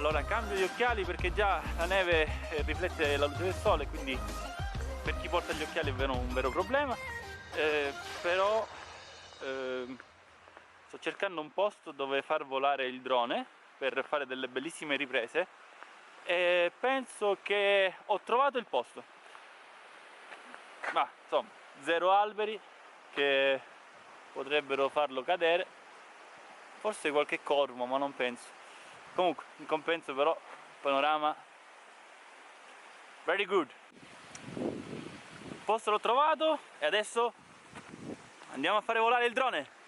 Allora cambio gli occhiali perché già la neve riflette la luce del sole, quindi per chi porta gli occhiali è un vero problema. Però sto cercando un posto dove far volare il drone per fare delle bellissime riprese e penso che ho trovato il posto. Ma insomma, zero alberi che potrebbero farlo cadere, forse qualche corvo, ma non penso. Comunque, in compenso però, panorama very good. Il posto l'ho trovato e adesso andiamo a fare volare il drone.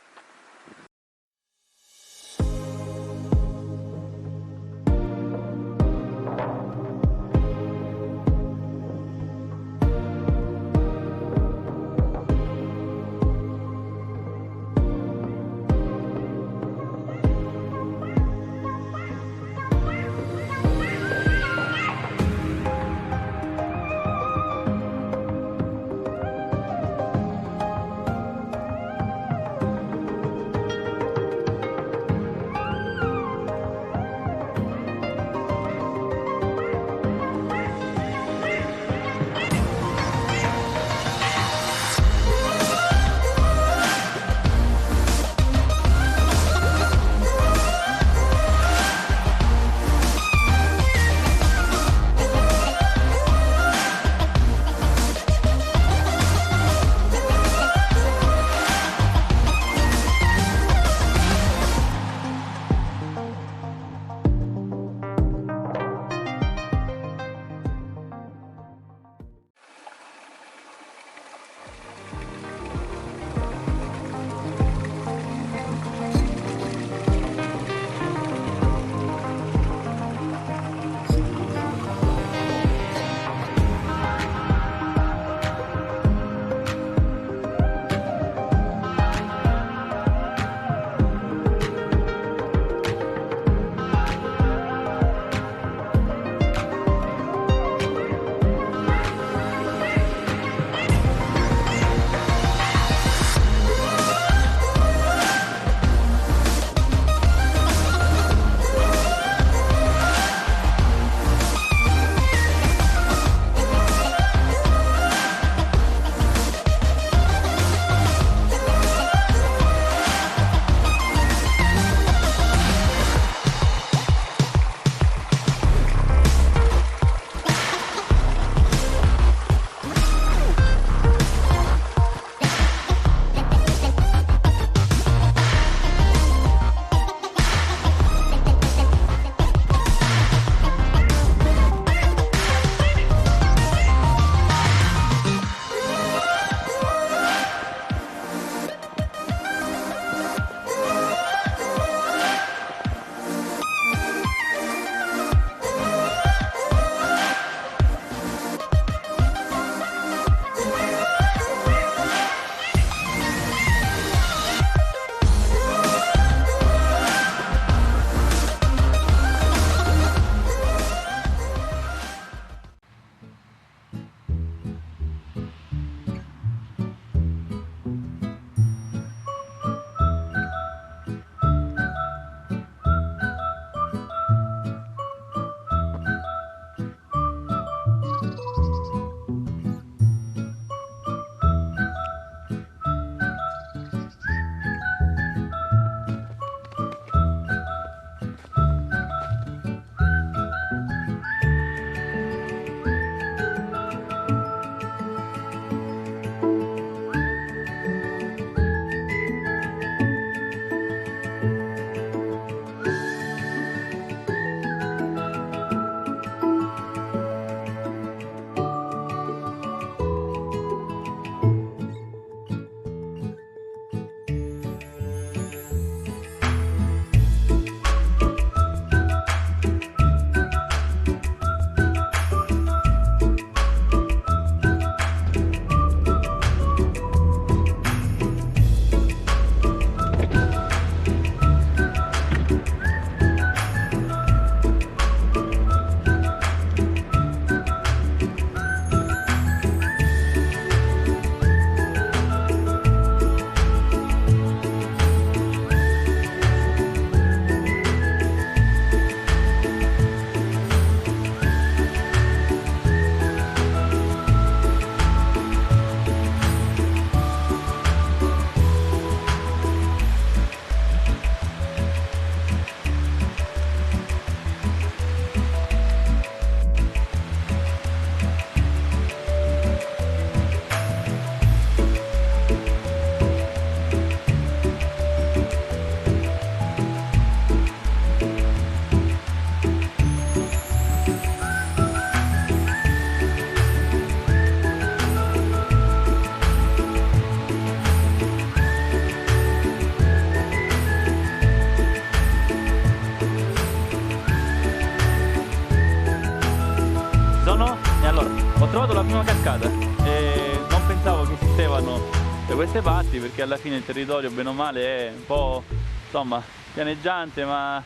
prima cascata e non pensavo che esistevano da queste parti, perché alla fine il territorio bene o male è un po', insomma, pianeggiante, ma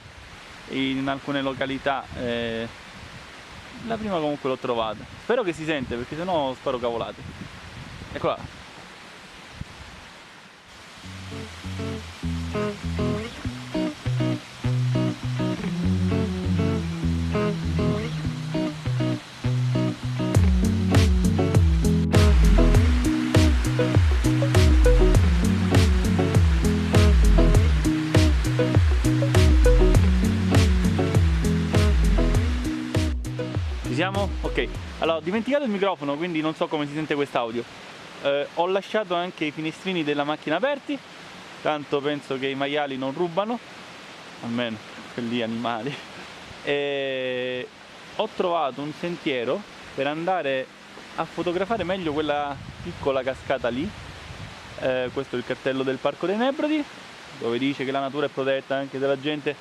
in alcune località la prima comunque l'ho trovata. Spero che si sente, perché sennò sparo cavolate. Eccola là. Siamo? Ok, allora ho dimenticato il microfono, quindi non so come si sente quest'audio. Ho lasciato anche i finestrini della macchina aperti, tanto penso che i maiali non rubano, almeno quelli animali. E ho trovato un sentiero per andare a fotografare meglio quella piccola cascata lì. Questo è il cartello del Parco dei Nebrodi, dove dice che la natura è protetta, anche della gente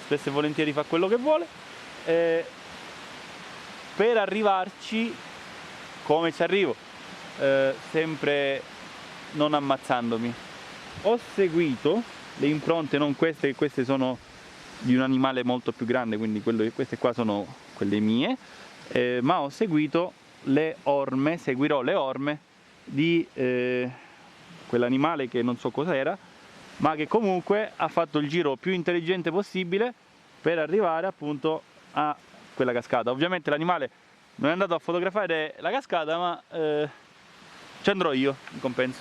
spesso e volentieri fa quello che vuole. Per arrivarci, come ci arrivo? Sempre non ammazzandomi. Ho seguito le impronte, non queste, che queste sono di un animale molto più grande, quindi queste qua sono quelle mie, ma ho seguito le orme, seguirò le orme di quell'animale che non so cos'era, ma che comunque ha fatto il giro più intelligente possibile per arrivare appunto a quella cascata. Ovviamente l'animale non è andato a fotografare la cascata, ma ci andrò io in compenso.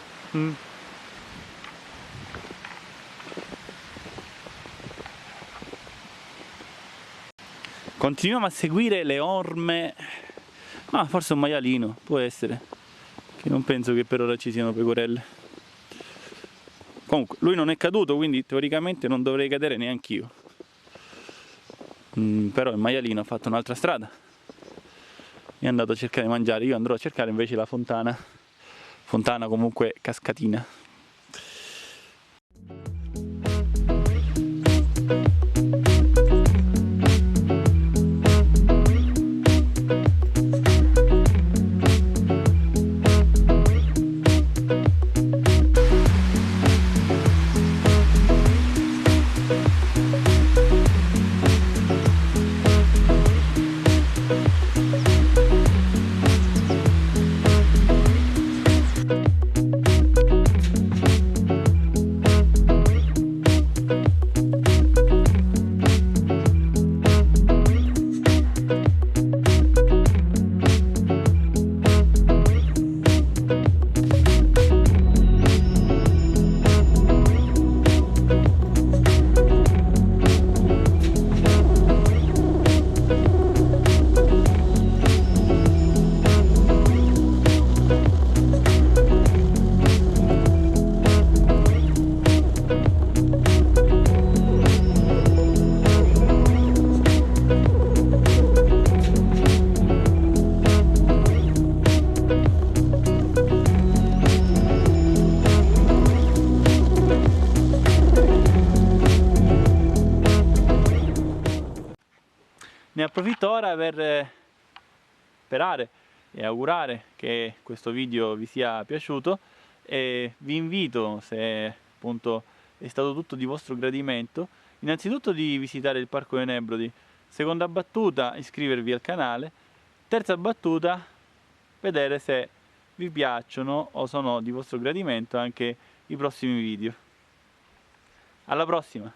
Continuiamo a seguire le orme. Ah, forse un maialino, può essere, che non penso che per ora ci siano pecorelle. Comunque lui non è caduto, quindi teoricamente non dovrei cadere neanch'io. Però il maialino ha fatto un'altra strada, è andato a cercare di mangiare. Io andrò a cercare invece la fontana, comunque cascatina. Ne approfitto ora per sperare e augurare che questo video vi sia piaciuto, e vi invito, se appunto è stato tutto di vostro gradimento, innanzitutto di visitare il Parco dei Nebrodi, seconda battuta iscrivervi al canale, terza battuta vedere se vi piacciono o sono di vostro gradimento anche i prossimi video. Alla prossima!